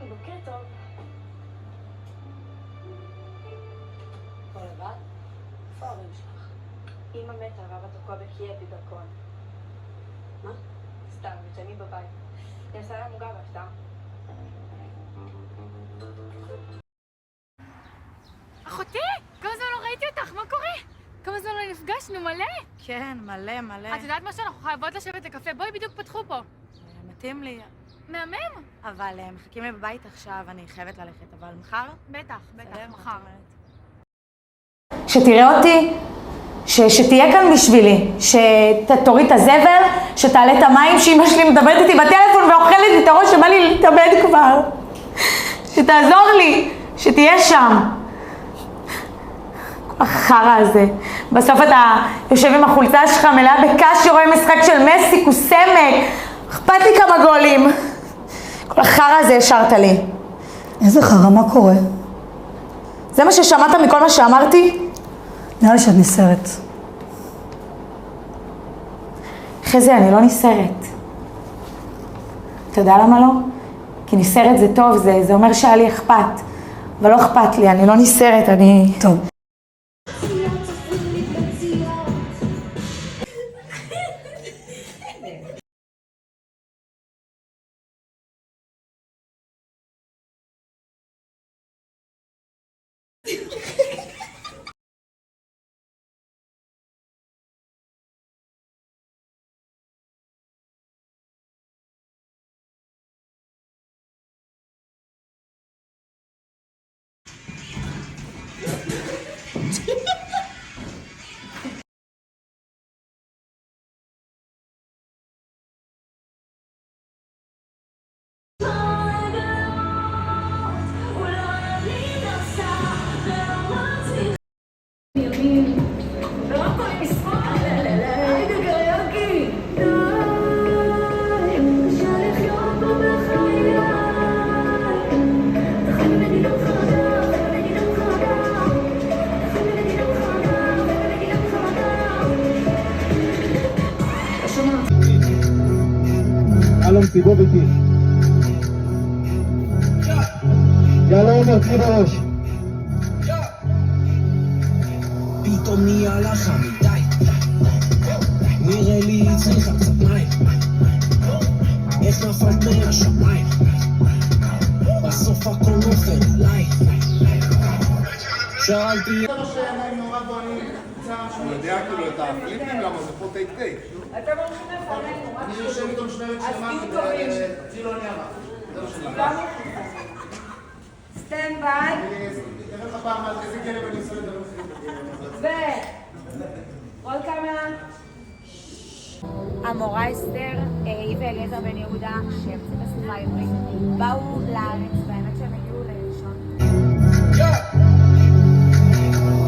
בוקר טוב. פה לבד? איפה ההורים שלך? אמא מתה, ואבא תקוע בקייב בדרכון. מה? סתם, ישנים בבית. היא עושה להם עוגה בהפתעה. אחותי! כמה זמן לא ראיתי אותך, מה קורה? כמה זמן לא נפגשנו, מלא? כן, מלא, מלא. את יודעת משהו? אנחנו חייבות לשבת לקפה, בואי, בדיוק פתחו פה. מתאים לי. מהמם? אבל מחכים לי בבית עכשיו, אני חייבת ללכת, אבל מחר? בטח, מחר. שתראה אותי, שתהיה כאן בשבילי, שתוריד את הזבל, שתעלה את המים, שאמא שלי מדברת איתי בטלפון ואוכלת לי את הראש שבא לי להתאבד כבר. שתעזור לי, שתהיה שם. החרא הזה. בסוף אתה יושב עם החולצה שלך מלאה בקש שרואה משחק של מסי, קוסמק. אכפת לי כמה גולים. כל החרא הזה השארת לי. איזה חרא, מה קורה? זה מה ששמעת מכל מה שאמרתי? נראה לי שאת נסערת. חזי, אני לא נסערת. אתה יודע למה לא? כי נסערת זה טוב, זה אומר שהיה לי אכפת. אבל לא אכפת לי, אני לא נסערת, אני... טוב. אלון סיבוב איתי. יאללה עומר, תחי בראש. פתאום נהיה לך מדי, נראה לי צריכה קצת מים, איך נפלת מהשמיים, בסוף הכל נופל עליי. שאלתי הוא יודע כאילו את הפליפים, למה זה פה טייק טייק. אתם הולכים לפנינו, אני יושב איתו משמרת שלמה כדי צילו אני אמר. זה מה שאני אמר. סטנד ביי. אני אראה לך פעם על איזה כלב אני עושה לדברים אחרים. רול קאמרה. המורה אסתר, היא ואליעזר בן יהודה, שהרצו בשפה העברית, באו לארץ, והאמת שהם הגיעו לראשון.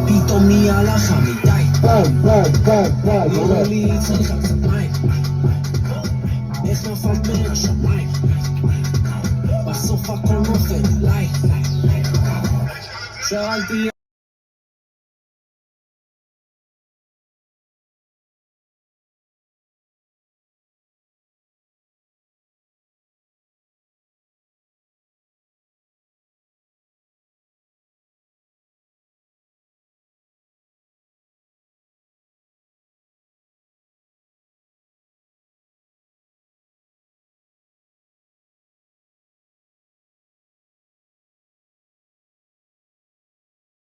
פתאום נהיה לך מדי, נראה לי צריכה קצת מים, איך נפלת מהשמיים, בסוף הכל נופל עליי. שאלתי